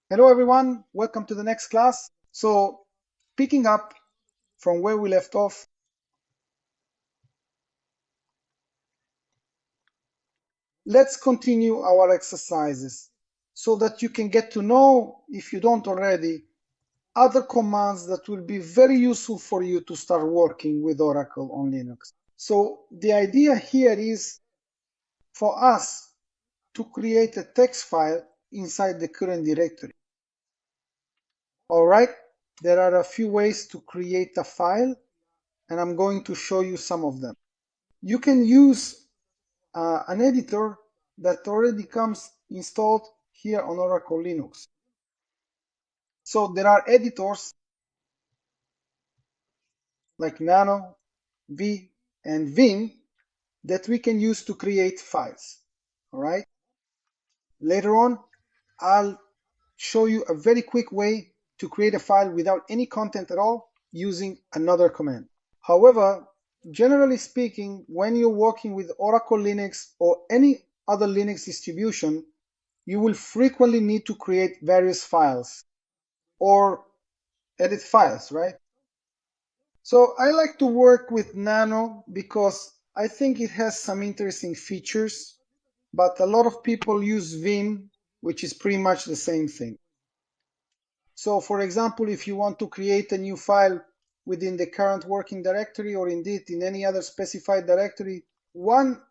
Hello everyone, welcome to the next class. So picking up from where we left off, let's continue our exercises so that you can get to know, if you don't already, other commands that will be very useful for you to start working with Oracle on Linux. So the idea here is for us to create a text file inside the current directory. All right, there are a few ways to create a file, and I'm going to show you some of them. You can use an editor that already comes installed here on Oracle Linux. So there are editors like Nano, V, and Vim that we can use to create files. All right. Later on, I'll show you a very quick way to create a file without any content at all using another command. However, generally speaking, when you're working with Oracle Linux or any other Linux distribution, you will frequently need to create various files or edit files, right? So I like to work with Nano because I think it has some interesting features, but a lot of people use Vim, which is pretty much the same thing. So for example, if you want to create a new file within the current working directory or indeed in any other specified directory, one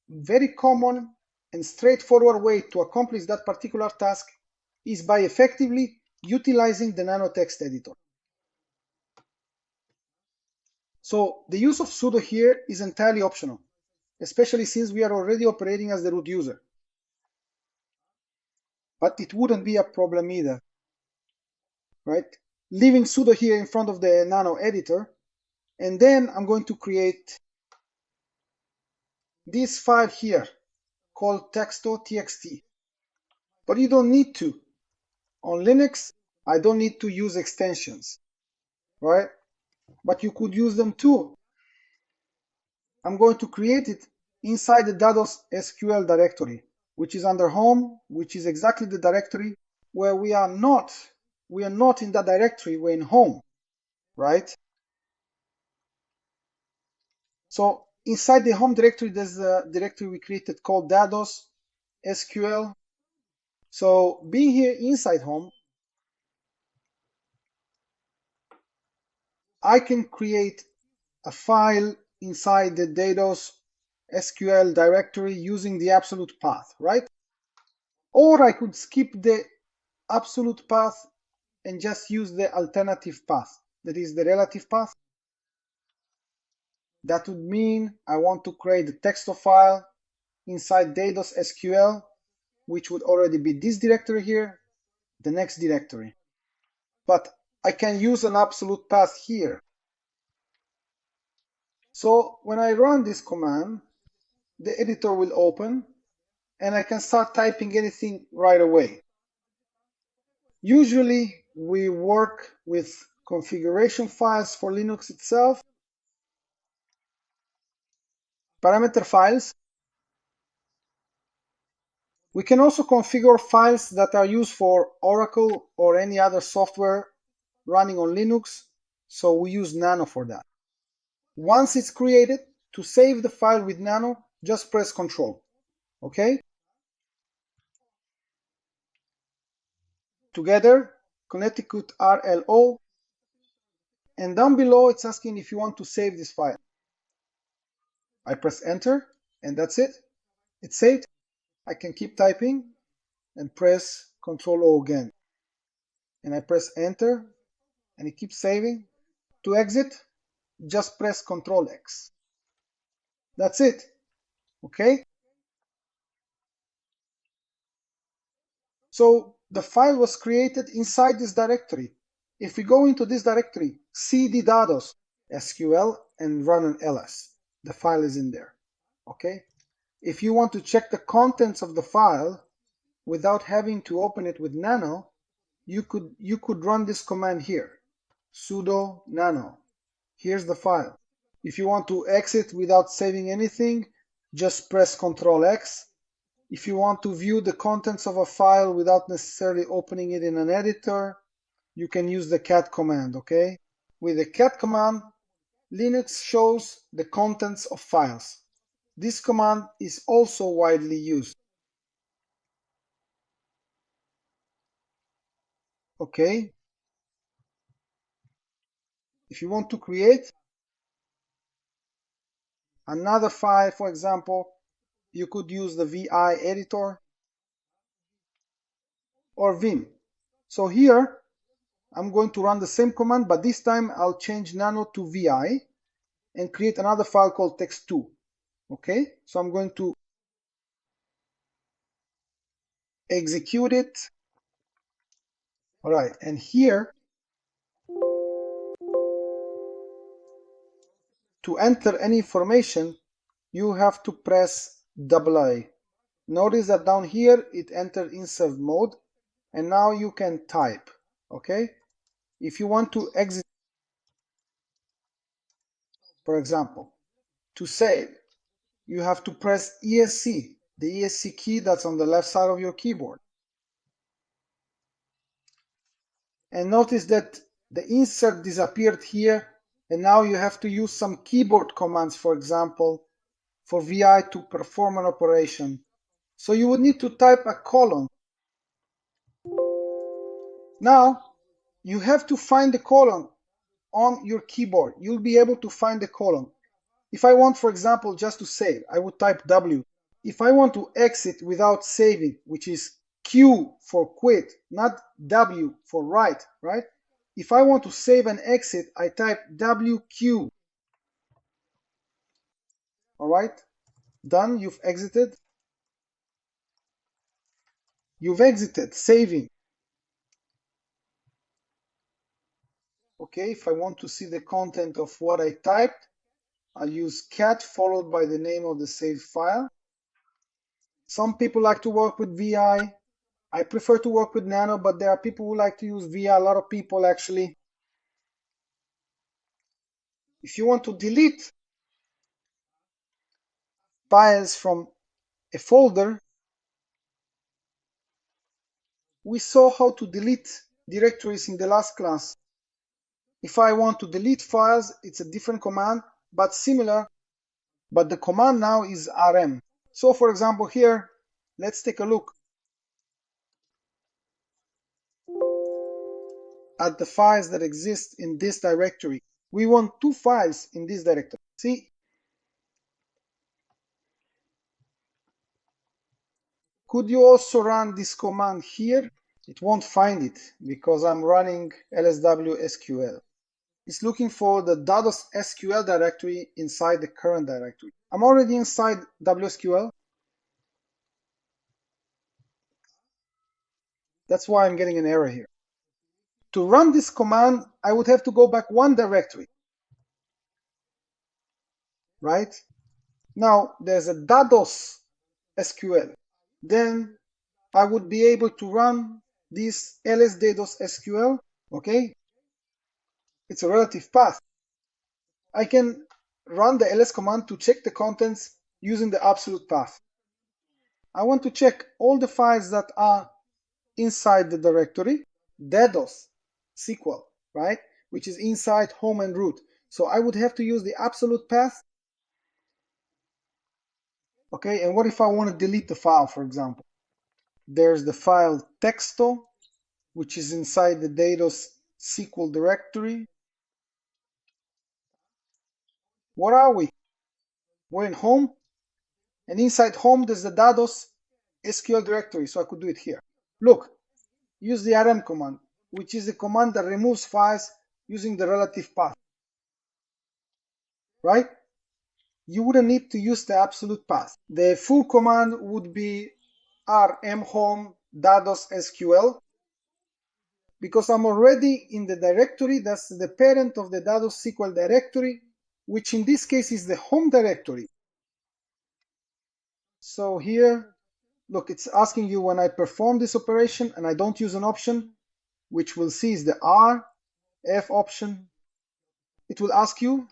very common and straightforward way to accomplish that particular task is by effectively utilizing the Nano text editor. So the use of sudo here is entirely optional, especially since we are already operating as the root user. But it wouldn't be a problem either, right? Leaving sudo here in front of the Nano editor, and then I'm going to create this file here called text.txt. But you don't need to. On Linux, I don't need to use extensions, right? But you could use them too. I'm going to create it inside the .SQL directory, which is under home, which is exactly the directory where we are not in that directory, we're in home, right? So inside the home directory, there's a directory we created called SQL. So being here inside home, I can create a file inside the DDoS SQL directory using the absolute path, right? Or I could skip the absolute path and just use the alternative path, that is the relative path. That would mean I want to create a text file inside DDoS SQL, which would already be this directory here, the next directory. But I can use an absolute path here. So when I run this command, the editor will open and I can start typing anything right away. Usually we work with configuration files for Linux itself, parameter files. We can also configure files that are used for Oracle or any other software running on Linux, so we use Nano for that. Once it's created, to save the file with Nano, just press Control, okay? Together, Connecticut RLO, and down below it's asking if you want to save this file. I press Enter, and that's it. It's saved. I can keep typing and press Ctrl O again. And I press Enter, and it keeps saving. To exit, just press Ctrl X. That's it. Okay? So the file was created inside this directory. If we go into this directory, cd dados SQL and run an ls, the file is in there. Okay? If you want to check the contents of the file without having to open it with Nano, you could run this command here, sudo nano. Here's the file. If you want to exit without saving anything, just press Ctrl X If you want to view the contents of a file without necessarily opening it in an editor, you can use the cat command, okay? With the cat command, Linux shows the contents of files. This command is also widely used. Okay? If you want to create another file, for example, you could use the VI editor or Vim. So here, I'm going to run the same command, but this time I'll change nano to VI and create another file called text2. Okay? So I'm going to execute it. All right, and here, to enter any information, you have to press AA. Notice that down here it entered insert mode, and now you can type. Okay? If you want to exit, for example, to save, you have to press ESC, the ESC key that's on the left side of your keyboard. And notice that the insert disappeared here, and now you have to use some keyboard commands, for example, for VI to perform an operation. So you would need to type a colon. Now, you have to find the colon on your keyboard. You'll be able to find the colon. If I want, for example, just to save, I would type W. If I want to exit without saving, which is Q for quit, not W for write, right? If I want to save and exit, I type WQ. All right, done, you've exited. You've exited, saving. Okay, if I want to see the content of what I typed, I'll use cat followed by the name of the saved file. Some people like to work with VI. I prefer to work with Nano, but there are people who like to use VI, a lot of people actually. If you want to delete files from a folder, we saw how to delete directories in the last class. If I want to delete files, it's a different command, but similar, but the command now is rm. So for example here, let's take a look at the files that exist in this directory. We want two files in this directory. See, could you also run this command here? It won't find it because I'm running lsw_sql. It's looking for the .sql directory inside the current directory. I'm already inside WSQL. That's why I'm getting an error here. To run this command, I would have to go back one directory, right? Now there's a DDoS SQL. Then I would be able to run this ls-DDoS SQL, okay? It's a relative path. I can run the ls command to check the contents using the absolute path. I want to check all the files that are inside the directory, DDoS SQL, right? Which is inside home and root. So I would have to use the absolute path. Okay, and what if I want to delete the file, for example? There's the file texto, which is inside the DDoS SQL directory. Where are we? We're in home, and inside home there's the DDoS SQL directory, so I could do it here. Look, use the rm command, which is the command that removes files using the relative path, right? You wouldn't need to use the absolute path. The full command would be rm home DDoS SQL, because I'm already in the directory that's the parent of the DDoS SQL directory, which in this case is the home directory. So here, look, it's asking you when I perform this operation and I don't use an option, which we'll see is the F option. It will ask you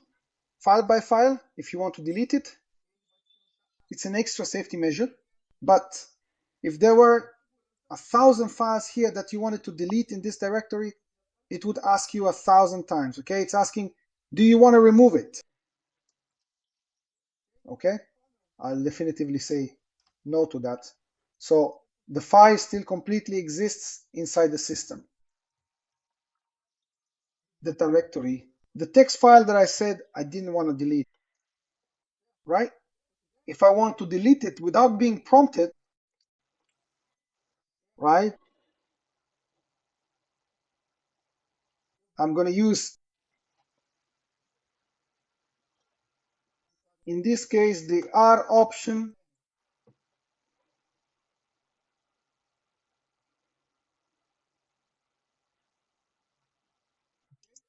file by file if you want to delete it. It's an extra safety measure. But if there were 1,000 files here that you wanted to delete in this directory, it would ask you 1,000 times. Okay, it's asking, do you want to remove it? Okay, I'll definitively say no to that. So the file still completely exists inside the system. The directory, the text file that I said I didn't want to delete, right? If I want to delete it without being prompted, right, I'm going to use, in this case, the R option.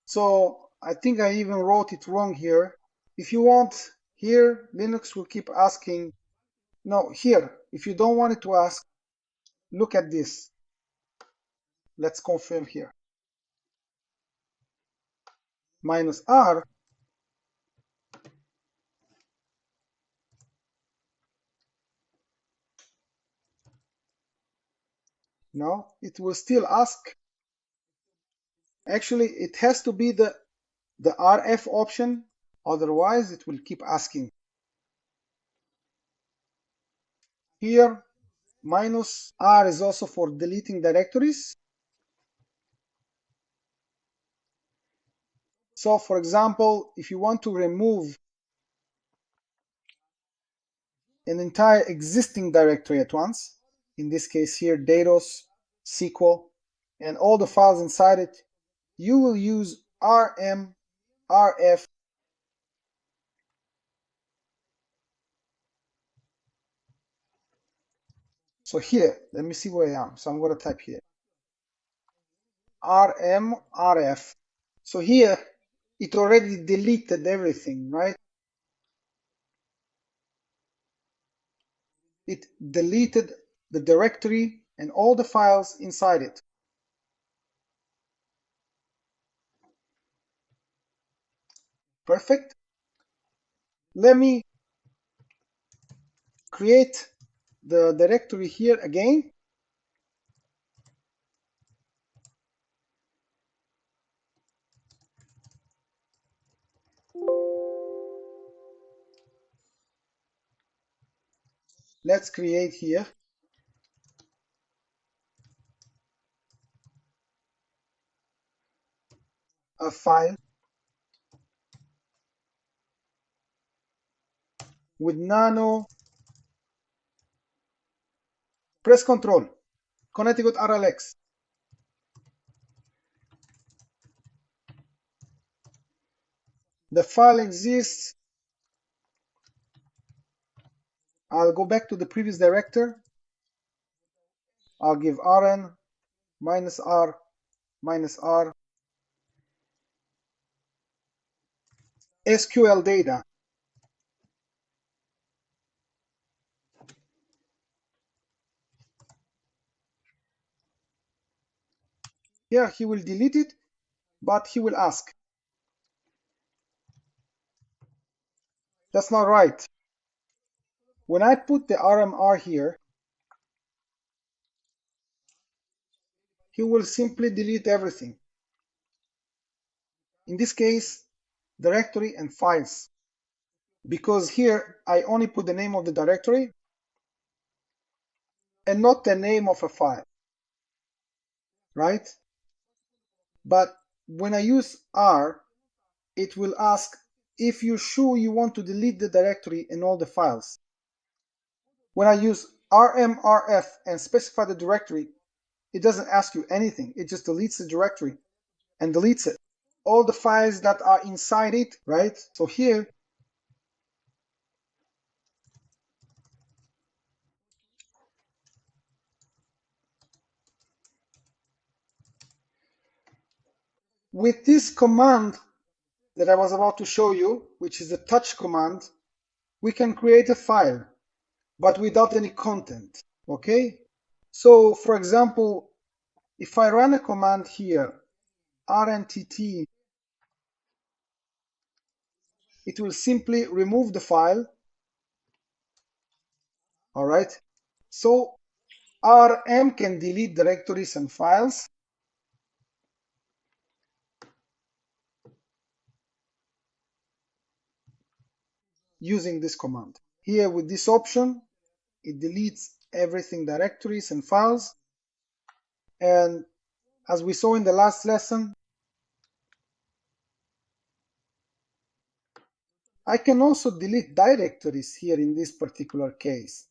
So I think I even wrote it wrong here. If you want, here, Linux will keep asking. No, here, if you don't want it to ask, look at this. Let's confirm here. Minus R. No, it will still ask. Actually, it has to be the RF option, otherwise it will keep asking. Here, minus R is also for deleting directories. So for example, if you want to remove an entire existing directory at once, in this case here, datos, SQL, and all the files inside it, you will use rm rf. So here, let me see where I am. So I'm going to type here rm rf. So here, it already deleted everything, right? It deleted the directory and all the files inside it. Perfect. Let me create the directory here again. Let's create here a file with nano. Press Control, Connecticut RLX. The file exists. I'll go back to the previous director. I'll give rn minus r minus r SQL data. Here he will delete it, but he will ask. That's not right. When I put the RMR here, he will simply delete everything. In this case, directory and files. Because here I only put the name of the directory and not the name of a file, right? But when I use R, it will ask if you're sure you want to delete the directory and all the files. When I use rmrf and specify the directory, it doesn't ask you anything. It just deletes the directory and deletes it. All the files that are inside it, right? So here, with this command that I was about to show you, which is the touch command, we can create a file, but without any content, okay? So for example, if I run a command here, rntt, it will simply remove the file, all right? So rm can delete directories and files using this command. Here with this option, it deletes everything, directories and files. And as we saw in the last lesson, I can also delete directories here in this particular case.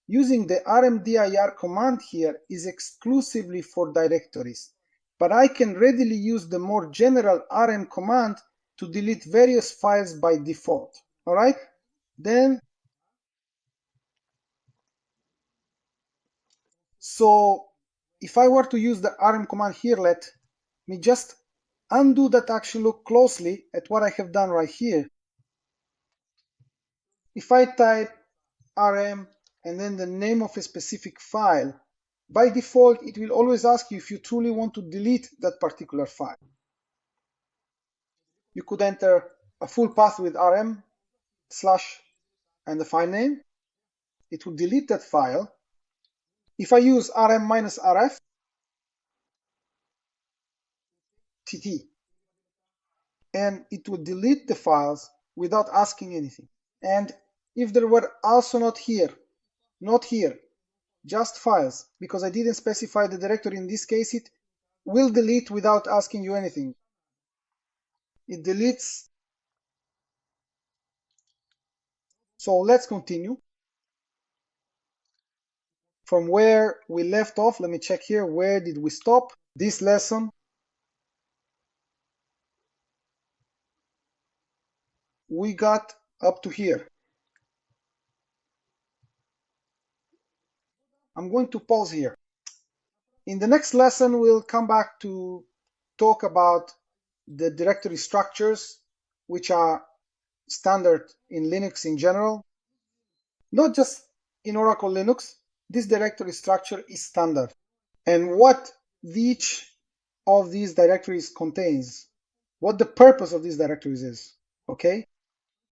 Using the rmdir command here is exclusively for directories, but I can readily use the more general rm command to delete various files by default. All right? Then, so if I were to use the rm command here, let me just undo that action, look closely at what I have done right here. If I type rm and then the name of a specific file, by default, it will always ask you if you truly want to delete that particular file. You could enter a full path with rm slash and the file name. It will delete that file. If I use rm minus rf tt, and it will delete the files without asking anything. And if there were also not here, just files, because I didn't specify the directory in this case, it will delete without asking you anything. It deletes. So let's continue. From where we left off, let me check here. Where did we stop? This lesson, we got up to here. I'm going to pause here. In the next lesson, we'll come back to talk about the directory structures, which are standard in Linux in general. Not just in Oracle Linux, this directory structure is standard. And what each of these directories contains, what the purpose of these directories is, okay?